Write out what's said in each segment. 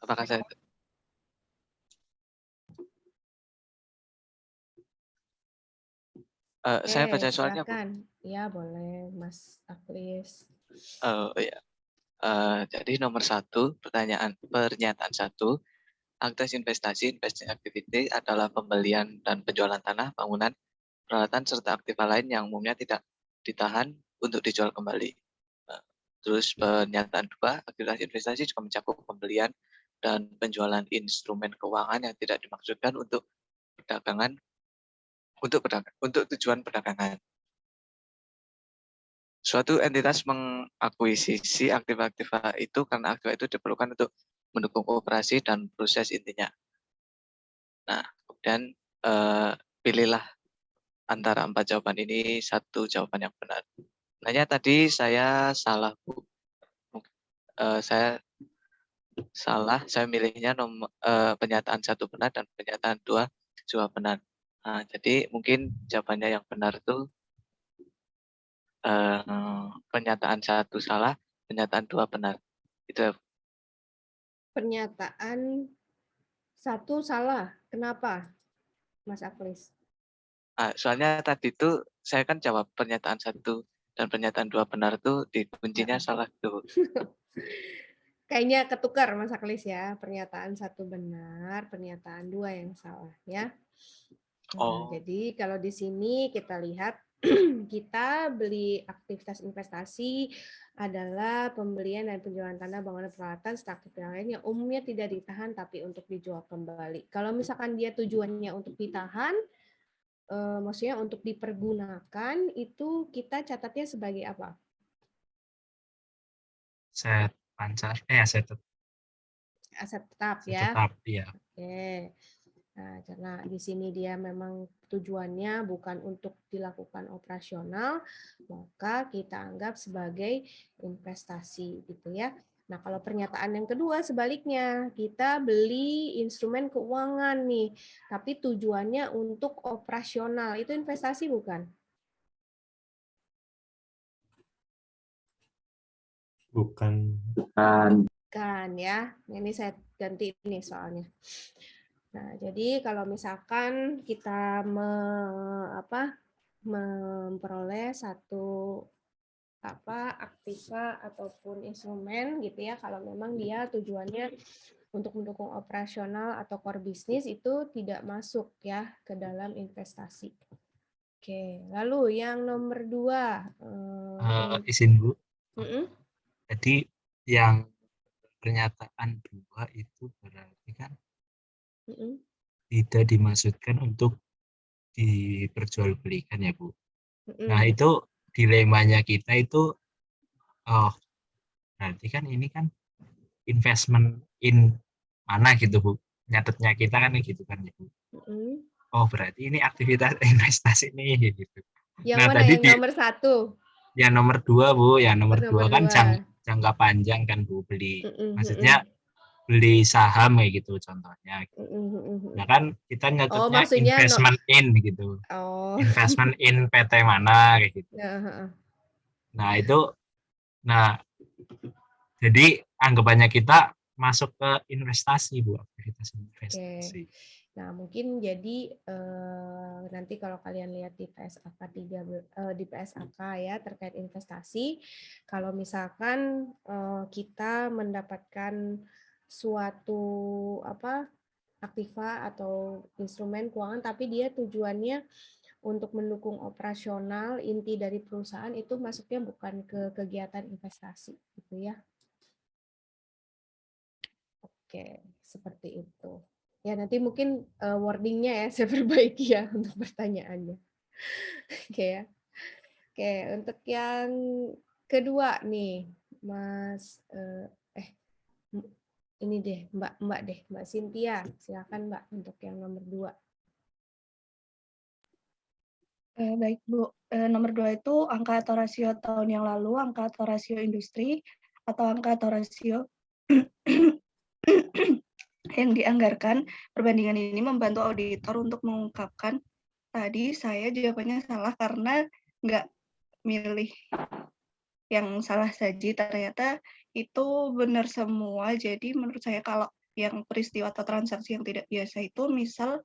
Apakah saya saya Oke, baca soalnya, Bu? silakan. Ya, boleh, Mas Aklis. Oh ya. Jadi nomor 1, pernyataan 1, aktivitas investasi investing activity adalah pembelian dan penjualan tanah, bangunan, peralatan serta aktiva lain yang umumnya tidak ditahan untuk dijual kembali. Terus pernyataan 2, aktivitas investasi juga mencakup pembelian dan penjualan instrumen keuangan yang tidak dimaksudkan untuk perdagangan untuk tujuan perdagangan. Suatu entitas mengakuisisi aktiva-aktiva itu karena aktiva itu diperlukan untuk mendukung operasi dan proses intinya. Nah, kemudian pilihlah antara 4 jawaban ini satu jawaban yang benar. Sebenarnya tadi saya salah, Bu. Saya salah, saya milihnya pernyataan 1 benar dan pernyataan 2 juga benar. Nah, jadi mungkin jawabannya yang benar itu pernyataan 1 salah, pernyataan 2 benar. Itu. Pernyataan 1 salah. Kenapa, Mas Aklis? Soalnya tadi itu saya kan jawab pernyataan 1 dan pernyataan 2 benar itu di kuncinya salah tuh. Kayaknya ketukar, Mas Aklis ya. Pernyataan 1 benar, pernyataan 2 yang salah ya. Nah, Oh, jadi kalau di sini kita lihat kita beli aktivitas investasi adalah pembelian dan penjualan tanah, bangunan, peralatan, serta aktivitas lain yang umumnya tidak ditahan tapi untuk dijual kembali. Kalau misalkan dia tujuannya untuk ditahan, maksudnya untuk dipergunakan, itu kita catatnya sebagai apa? Aset pancar, aset Aset tetap ya. tetap, ya. Oke. Nah, karena di sini dia memang tujuannya bukan untuk dilakukan operasional, maka kita anggap sebagai investasi gitu ya. Nah, kalau pernyataan yang kedua sebaliknya, kita beli instrumen keuangan nih, tapi tujuannya untuk operasional. Itu investasi bukan? Bukan. Kan ya. Ini saya ganti ini soalnya. Nah, jadi kalau misalkan kita memperoleh satu aktiva ataupun instrumen gitu ya, kalau memang dia tujuannya untuk mendukung operasional atau core bisnis, itu tidak masuk ya ke dalam investasi. Oke, lalu yang nomor 2 Izin Bu. Mm-mm. Jadi yang pernyataan 2 itu berarti kan tidak dimaksudkan untuk diperjualbelikan ya Bu. Nah itu dilemanya kita itu, oh berarti kan ini kan investment in mana gitu Bu. Nyatetnya kita kan gitu kan ya Bu. Oh berarti ini aktivitas investasi nih gitu. Yang Nah mana tadi yang nomor 1? yang nomor 2 Bu, yang nomor 2 Nomor kan 2. jangka panjang kan Bu, beli maksudnya beli saham kayak gitu contohnya. Nah kan kita nyatetnya maksudnya investment in gitu. Investment in PT mana kayak gitu. Nah itu, nah jadi anggapannya kita masuk ke investasi Bu, aktivitas investasi. Nah, mungkin jadi nanti kalau kalian lihat di PSAK di PSAK ya terkait investasi, kalau misalkan kita mendapatkan suatu aktiva atau instrumen keuangan tapi dia tujuannya untuk mendukung operasional inti dari perusahaan, itu masuknya bukan ke kegiatan investasi gitu ya. Oke, seperti itu. Ya, nanti mungkin wordingnya ya saya perbaiki ya untuk pertanyaannya. Oke ya. Oke, untuk yang kedua nih, Mas ini deh, Mbak Cynthia, silakan Mbak untuk yang nomor 2. Baik Bu, nomor 2 itu angka atau rasio tahun yang lalu, angka atau rasio industri, atau angka atau rasio yang dianggarkan. Perbandingan ini membantu auditor untuk mengungkapkan. Tadi saya jawabannya salah karena nggak milih yang salah saji, ternyata itu benar semua. Jadi menurut saya kalau yang peristiwa atau transaksi yang tidak biasa itu misal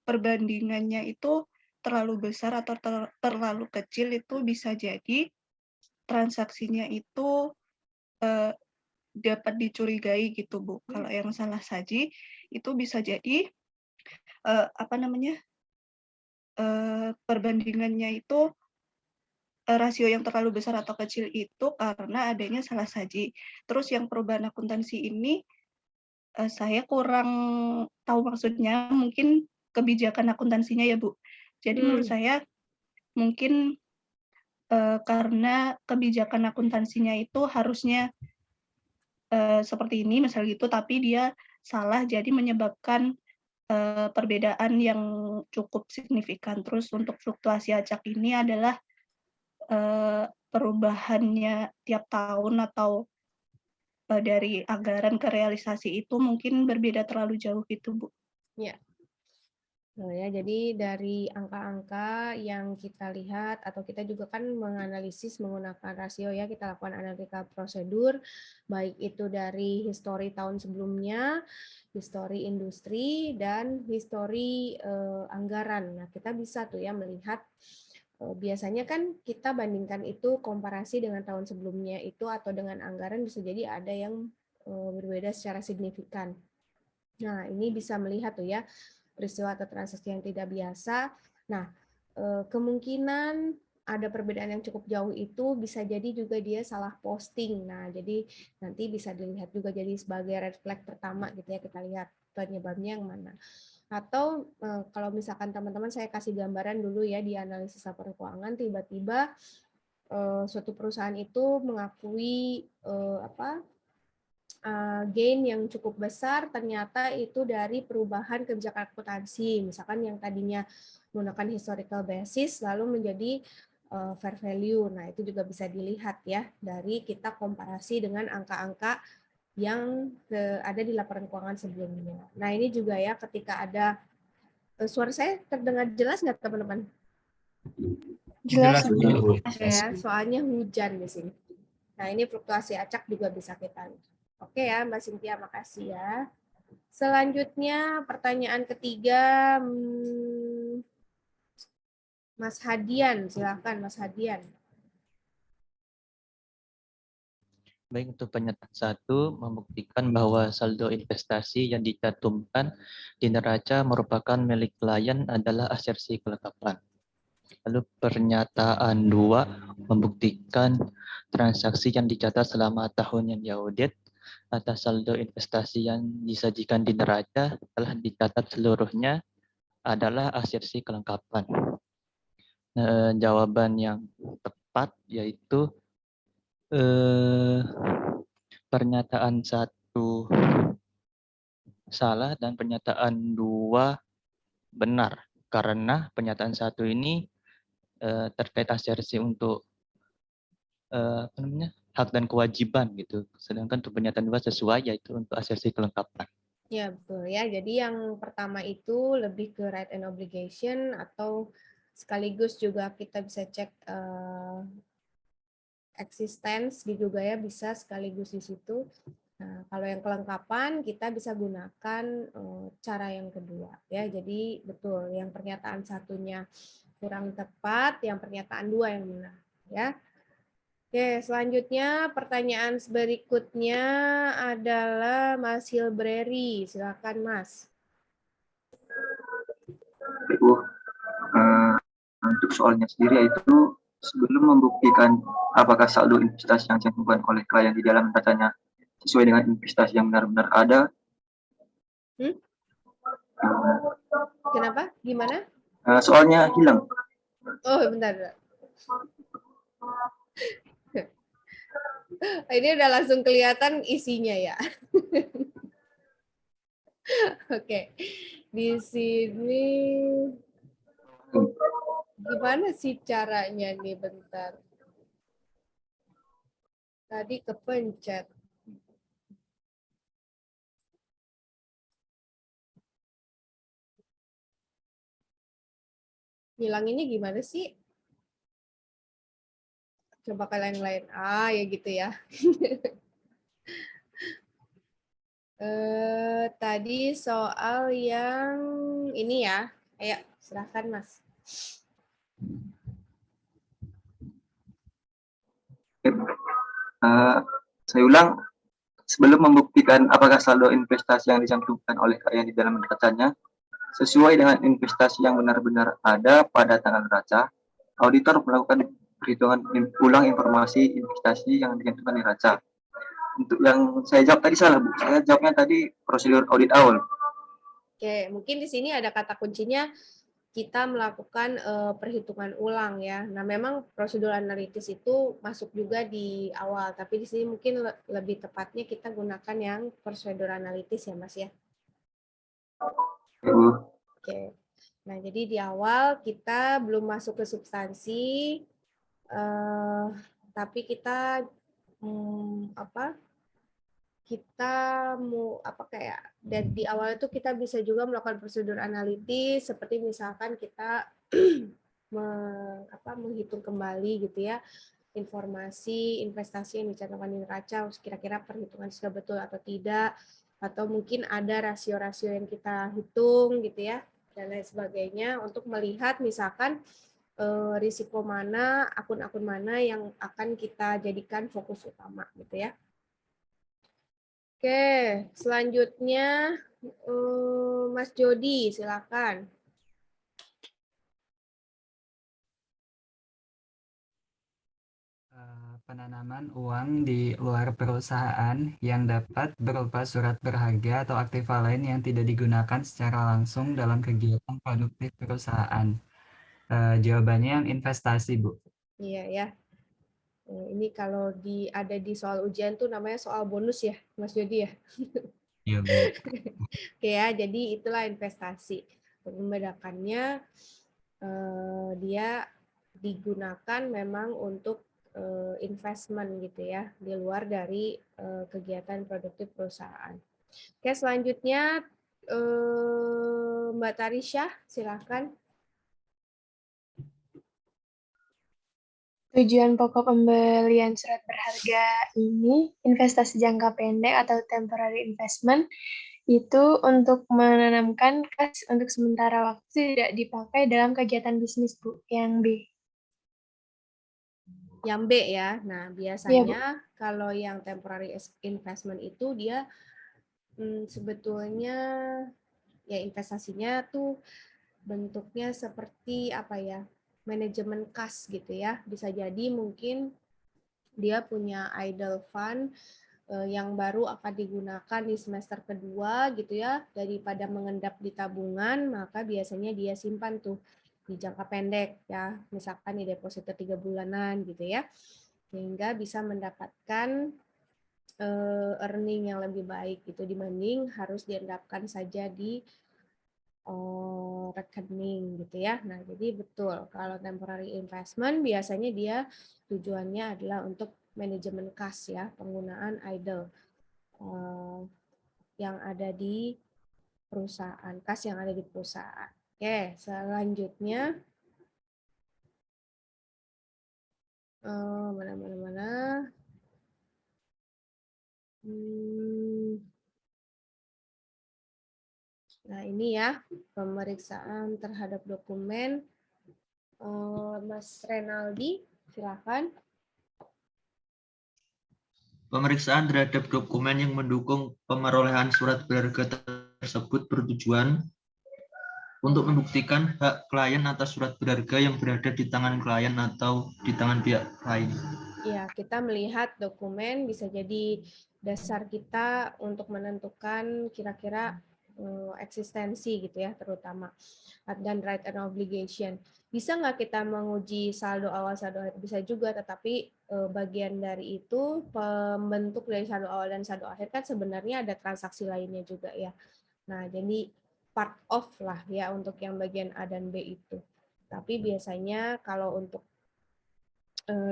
perbandingannya itu terlalu besar atau terlalu kecil, itu bisa jadi transaksinya itu dapat dicurigai gitu Bu. Kalau yang salah saji itu bisa jadi perbandingannya itu rasio yang terlalu besar atau kecil itu karena adanya salah saji. Terus yang perubahan akuntansi ini saya kurang tahu maksudnya, mungkin kebijakan akuntansinya ya Bu. Jadi menurut saya mungkin karena kebijakan akuntansinya itu harusnya seperti ini misal gitu, tapi dia salah jadi menyebabkan perbedaan yang cukup signifikan. Terus untuk fluktuasi acak ini adalah perubahannya tiap tahun atau dari anggaran ke realisasi itu mungkin berbeda terlalu jauh gitu Bu. Ya. Nah, ya, jadi dari angka-angka yang kita lihat atau kita juga kan menganalisis menggunakan rasio ya, kita lakukan analisa prosedur, baik itu dari histori tahun sebelumnya, histori industri, dan histori anggaran. Nah, kita bisa tuh ya melihat biasanya kan kita bandingkan itu komparasi dengan tahun sebelumnya itu atau dengan anggaran bisa jadi ada yang berbeda secara signifikan. Nah, ini bisa melihat tuh ya peristiwa atau transaksi yang tidak biasa. Nah, kemungkinan ada perbedaan yang cukup jauh itu bisa jadi juga dia salah posting. Nah, jadi nanti bisa dilihat juga jadi sebagai red flag pertama gitu ya, kita lihat penyebabnya yang mana. Atau kalau misalkan teman-teman saya kasih gambaran dulu ya di analisis laporan keuangan, tiba-tiba suatu perusahaan itu mengakui gain yang cukup besar ternyata itu dari perubahan kebijakan akuntansi, misalkan yang tadinya menggunakan historical basis lalu menjadi fair value. Nah, itu juga bisa dilihat ya dari kita komparasi dengan angka-angka yang ada di laporan keuangan sebelumnya. Nah, ini juga ya ketika ada suara saya terdengar jelas nggak teman-teman? Jelas Bu. Ya, soalnya hujan di sini. Nah, ini fluktuasi acak juga bisa kita lihat. Oke ya, Mbak Cynthia, makasih ya. Selanjutnya, pertanyaan ketiga, Mas Hadian, silakan Mas Hadian. Baik, untuk pernyataan 1 membuktikan bahwa saldo investasi yang dicantumkan di neraca merupakan milik klien adalah asersi kelengkapan. Lalu pernyataan 2 membuktikan transaksi yang dicatat selama tahun yang diaudit atas saldo investasi yang disajikan di neraca telah dicatat seluruhnya adalah asersi kelengkapan. Jawaban yang tepat yaitu pernyataan 1 salah dan pernyataan 2 benar, karena pernyataan 1 ini terkait asersi untuk hak dan kewajiban gitu, sedangkan untuk pernyataan 2 sesuai yaitu untuk asersi kelengkapan. Ya, betul ya. Jadi yang pertama itu lebih ke right and obligation atau sekaligus juga kita bisa cek existence juga ya, bisa sekaligus di situ. Nah, kalau yang kelengkapan kita bisa gunakan cara yang kedua ya. Jadi betul yang pernyataan satunya kurang tepat, yang pernyataan 2 yang benar ya. Oke, selanjutnya pertanyaan berikutnya adalah Mas Hilbreri. Silakan Mas. Ibu, untuk soalnya sendiri yaitu sebelum membuktikan apakah saldo investasi yang dicantumkan oleh klien di dalam netacanya sesuai dengan investasi yang benar-benar ada. Kenapa? Gimana? Soalnya hilang. Oh, bentar. Ini udah langsung kelihatan isinya ya. Oke. Di sini gimana sih caranya nih, bentar. Tadi kepencet. Ngilanginnya gimana sih? Coba kalian lain. Ah, ya gitu ya. Tadi soal yang ini ya. Ayo, silahkan Mas. Saya ulang, sebelum membuktikan apakah saldo investasi yang dicantumkan oleh klien di dalam neracanya sesuai dengan investasi yang benar-benar ada pada tanggal neraca, auditor melakukan perhitungan ulang informasi investasi yang dicantumkan di neraca. Untuk yang saya jawab tadi salah, Bu. Saya jawabnya tadi prosedur audit awal. Oke, mungkin di sini ada kata kuncinya kita melakukan perhitungan ulang ya. Nah, memang prosedur analitis itu masuk juga di awal, tapi di sini mungkin lebih tepatnya kita gunakan yang prosedur analitis ya, Mas ya. Ya, Bu. Oke. Nah, jadi di awal kita belum masuk ke substansi, tapi kita kita mau dan di awal itu kita bisa juga melakukan prosedur analitis seperti misalkan kita menghitung kembali gitu ya informasi investasi yang dicantumkan di neraca, kira-kira perhitungan sudah betul atau tidak, atau mungkin ada rasio-rasio yang kita hitung gitu ya dan lain sebagainya untuk melihat misalkan risiko mana, akun-akun mana yang akan kita jadikan fokus utama gitu ya. Oke, selanjutnya Mas Jody, silakan. Penanaman uang di luar perusahaan yang dapat berupa surat berharga atau aktiva lain yang tidak digunakan secara langsung dalam kegiatan produktif perusahaan. Jawabannya yang investasi, Bu. Iya ya. Ini kalau ada di soal ujian tuh namanya soal bonus ya, Mas Jody ya. Iya, Bu. Oke ya, jadi itulah investasi. Membedakannya dia digunakan memang untuk investment gitu ya, di luar dari kegiatan produktif perusahaan. Oke, selanjutnya Mbak Tarisha, silakan. Tujuan pokok pembelian surat berharga ini, investasi jangka pendek atau temporary investment, itu untuk menanamkan kas untuk sementara waktu tidak dipakai dalam kegiatan bisnis, Bu. Yang B. Yang B ya. Nah, biasanya kalau yang temporary investment itu dia sebetulnya ya investasinya tuh bentuknya seperti apa ya? Manajemen kas gitu ya. Bisa jadi mungkin dia punya idle fund yang baru akan digunakan di semester kedua gitu ya, daripada mengendap di tabungan, maka biasanya dia simpan tuh di jangka pendek ya, misalkan di deposito 3 bulanan gitu ya, sehingga bisa mendapatkan earning yang lebih baik gitu dibanding harus diendapkan saja di rekening gitu ya. Nah, jadi betul kalau temporary investment biasanya dia tujuannya adalah untuk manajemen kas ya, penggunaan idle yang ada di perusahaan, kas yang ada di perusahaan. Oke, selanjutnya mana. Nah, ini ya pemeriksaan terhadap dokumen. Mas Renaldi, silakan. Pemeriksaan terhadap dokumen yang mendukung pemerolehan surat berharga tersebut bertujuan untuk membuktikan hak klien atas surat berharga yang berada di tangan klien atau di tangan pihak lain. Ya, kita melihat dokumen bisa jadi dasar kita untuk menentukan kira-kira eksistensi gitu ya, terutama dan right and obligation. Bisa nggak kita menguji saldo awal, saldo akhir? Bisa juga, tetapi bagian dari itu pembentuk dari saldo awal dan saldo akhir kan sebenarnya ada transaksi lainnya juga ya. Nah, jadi part of lah ya untuk yang bagian A dan B itu. Tapi biasanya kalau untuk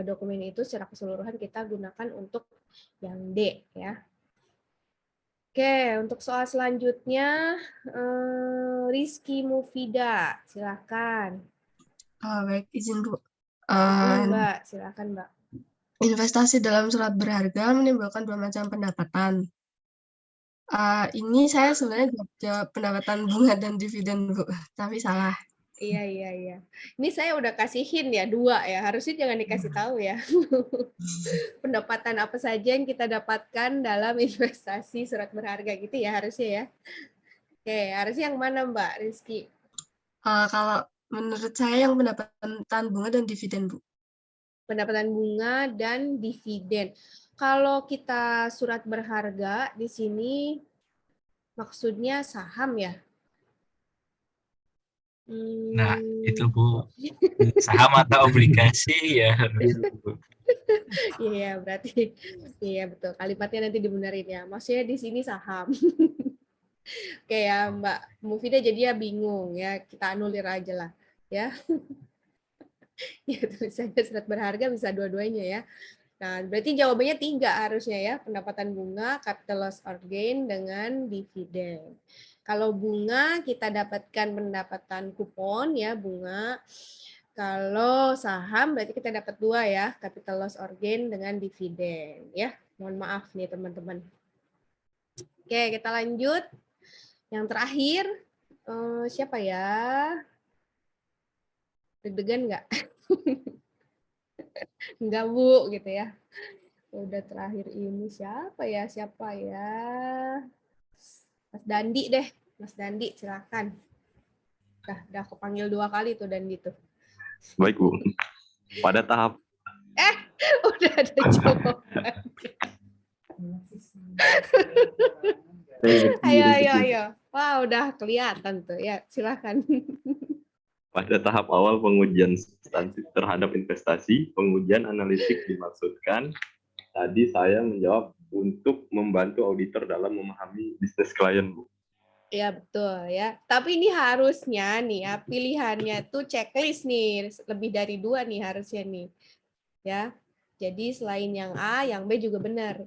dokumen itu secara keseluruhan kita gunakan untuk yang D ya. Oke, untuk soal selanjutnya Rizky Mufida, silakan. Baik, izin Bu. Mbak, silakan Mbak. Investasi dalam surat berharga menimbulkan dua macam pendapatan. Ini saya sebenarnya jawab pendapatan bunga dan dividen, Bu, tapi salah. Iya. Ini saya udah kasih hint ya, 2 ya. Harusnya jangan dikasih tahu ya. Pendapatan apa saja yang kita dapatkan dalam investasi surat berharga gitu ya harusnya ya. Oke, harusnya yang mana Mbak Rizky? Kalau menurut saya yang pendapatan bunga dan dividen, Bu. Pendapatan bunga dan dividen. Kalau kita surat berharga di sini maksudnya saham ya? Nah, itu Bu. Saham atau obligasi ya. Iya, berarti iya betul. Kalimatnya nanti dibenerin ya. Maksudnya di sini saham. Kayak Mbak Mufida jadi ya bingung ya. Kita anulir aja lah ya. Ya tulisannya surat berharga bisa dua-duanya ya. Nah, berarti jawabannya 3 harusnya ya. Pendapatan bunga, capital loss or gain dengan dividen. Kalau bunga kita dapatkan pendapatan kupon ya bunga. Kalau saham berarti kita dapat 2 ya, capital loss or gain dengan dividen ya. Mohon maaf nih teman-teman. Oke, kita lanjut. Yang terakhir siapa ya? Deg-degan nggak? Enggak, Bu, gitu ya. Udah terakhir ini siapa ya? Mas Dandi deh. Mas Dandi, silakan. Udah aku panggil 2 kali tuh Dandi tuh. Baik, Bu. Pada tahap Udah ada jawaban. Ayo. Wah, udah kelihatan tuh. Ya, silakan. pada tahap awal pengujian substansi terhadap investasi, pengujian analitik dimaksudkan. Tadi saya menjawab untuk membantu auditor dalam memahami bisnis klien, Bu. Ya, betul ya. Tapi ini harusnya nih ya, pilihannya tuh checklist nih, lebih dari 2 nih harusnya nih. Ya. Jadi selain yang A, yang B juga benar.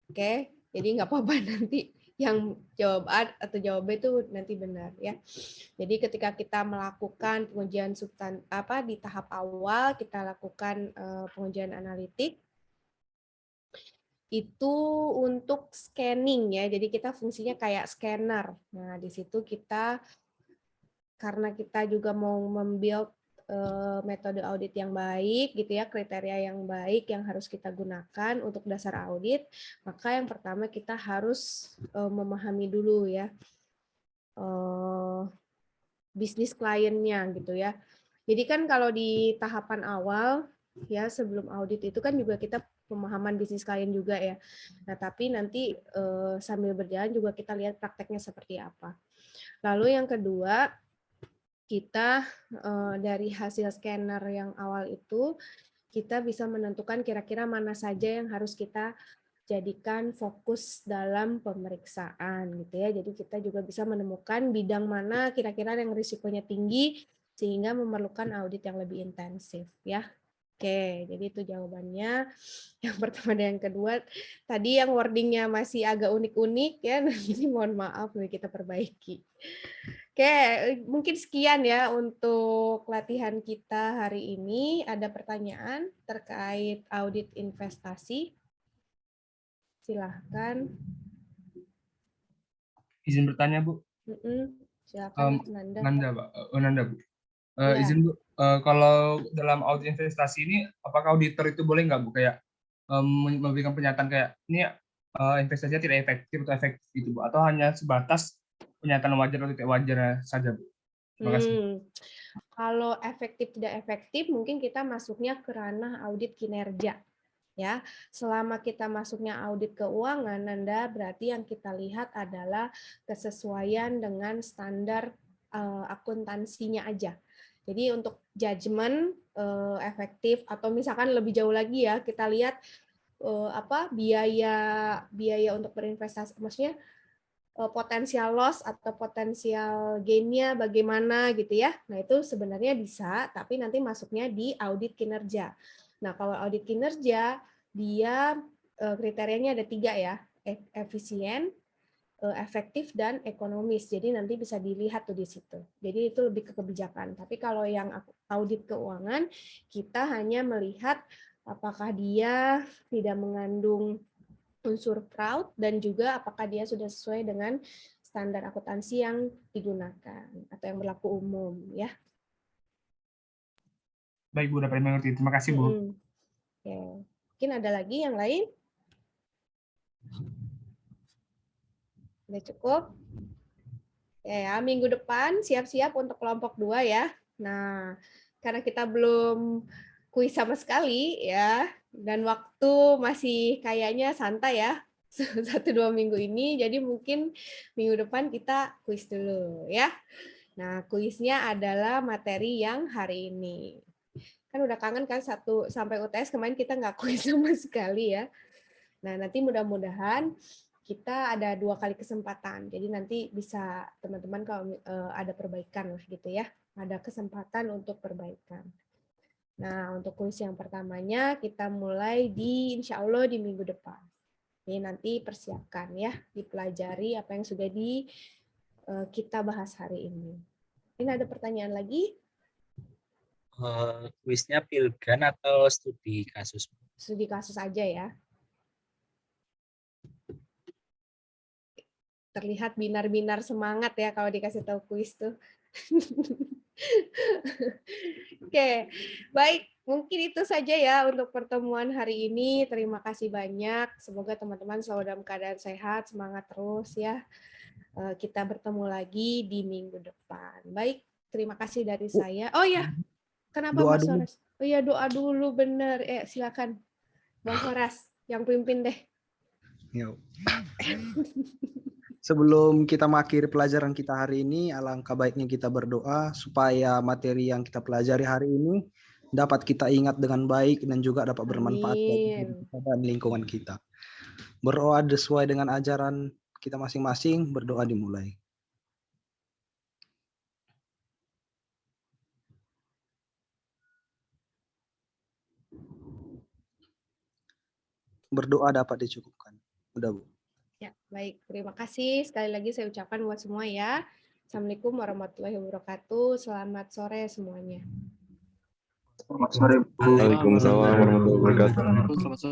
Oke. Jadi nggak apa-apa nanti yang jawab A atau jawab B itu nanti benar ya. Jadi ketika kita melakukan pengujian di tahap awal kita lakukan pengujian analitik itu untuk scanning ya. Jadi kita fungsinya kayak scanner. Nah, di situ kita karena kita juga mau membuild metode audit yang baik gitu ya, kriteria yang baik yang harus kita gunakan untuk dasar audit, maka yang pertama kita harus memahami dulu ya bisnis kliennya gitu ya. Jadi kan kalau di tahapan awal ya sebelum audit itu kan juga kita pemahaman bisnis klien juga ya. Nah, tapi nanti sambil berjalan juga kita lihat prakteknya seperti apa. Lalu yang kedua, kita dari hasil scanner yang awal itu kita bisa menentukan kira-kira mana saja yang harus kita jadikan fokus dalam pemeriksaan gitu ya. Jadi kita juga bisa menemukan bidang mana kira-kira yang risikonya tinggi sehingga memerlukan audit yang lebih intensif ya. Oke, jadi itu jawabannya. Yang pertama dan yang kedua, tadi yang wordingnya masih agak unik-unik ya, nanti mohon maaf nih kita perbaiki. Oke, mungkin sekian ya untuk latihan kita hari ini. Ada pertanyaan terkait audit investasi? Silahkan. Izin bertanya, Bu. Silakan, Nanda, Bu. Ya. Izin, Bu. Kalau dalam audit investasi ini, apakah auditor itu boleh nggak, Bu? Kayak memberikan pernyataan kayak, ini investasinya tidak efektif atau efektif gitu, Bu? Atau hanya sebatas pernyataan wajar atau tidak wajar saja, Bu? Terima kasih. Kalau efektif tidak efektif, mungkin kita masuknya ke ranah audit kinerja. Ya, selama kita masuknya audit keuangan, Nanda, berarti yang kita lihat adalah kesesuaian dengan standar akuntansinya aja. Jadi untuk judgement efektif atau misalkan lebih jauh lagi ya, kita lihat biaya untuk berinvestasi, maksudnya potensial loss atau potensial gain-nya bagaimana gitu ya. Nah, itu sebenarnya bisa, tapi nanti masuknya di audit kinerja. Nah, kalau audit kinerja, dia kriterianya ada 3 ya, efisien, efektif, dan ekonomis. Jadi nanti bisa dilihat tuh di situ. Jadi itu lebih ke kebijakan. Tapi kalau yang audit keuangan, kita hanya melihat apakah dia tidak mengandung unsur fraud, dan juga apakah dia sudah sesuai dengan standar akuntansi yang digunakan atau yang berlaku umum, ya. Baik Bu, dapat mengerti. Terima kasih Bu. Oke. Mungkin ada lagi yang lain? Udah cukup? Ya, minggu depan siap-siap untuk kelompok 2 ya. Nah, karena kita belum kuis sama sekali ya, dan waktu masih kayaknya santai ya, 1-2 minggu ini, jadi mungkin minggu depan kita kuis dulu ya. Nah, kuisnya adalah materi yang hari ini. Kan udah kangen kan 1 sampai UTS kemarin kita nggak kuis sama sekali ya. Nah, nanti mudah-mudahan kita ada 2 kali kesempatan. Jadi nanti bisa teman-teman kalau ada perbaikan lah gitu ya. Ada kesempatan untuk perbaikan. Nah, untuk kuis yang pertamanya kita mulai insya Allah di minggu depan. Ini nanti persiapkan ya, dipelajari apa yang sudah kita bahas hari ini. Ini ada pertanyaan lagi? Kuisnya Pilgan atau studi kasus? Studi kasus aja ya. Terlihat binar-binar semangat ya kalau dikasih tahu kuis tuh. Oke, baik. Mungkin itu saja ya untuk pertemuan hari ini. Terima kasih banyak. Semoga teman-teman selalu dalam keadaan sehat, semangat terus ya. Kita bertemu lagi di minggu depan. Baik, terima kasih dari saya. Oh ya, kenapa Doa Mas dulu. Horas? Oh ya, doa dulu bener. Silakan Bang Horas, yang pimpin deh. Yuk. Sebelum kita mengakhiri pelajaran kita hari ini, alangkah baiknya kita berdoa supaya materi yang kita pelajari hari ini dapat kita ingat dengan baik dan juga dapat bermanfaat bagi diri kita dan lingkungan kita. Berdoa sesuai dengan ajaran kita masing-masing, berdoa dimulai. Berdoa dapat dicukupkan. Udah, Bu. Ya, baik. Terima kasih. Sekali lagi saya ucapkan buat semua ya. Assalamualaikum warahmatullahi wabarakatuh. Selamat sore semuanya. Selamat sore. Waalaikumsalam warahmatullahi wabarakatuh. Selamat sore.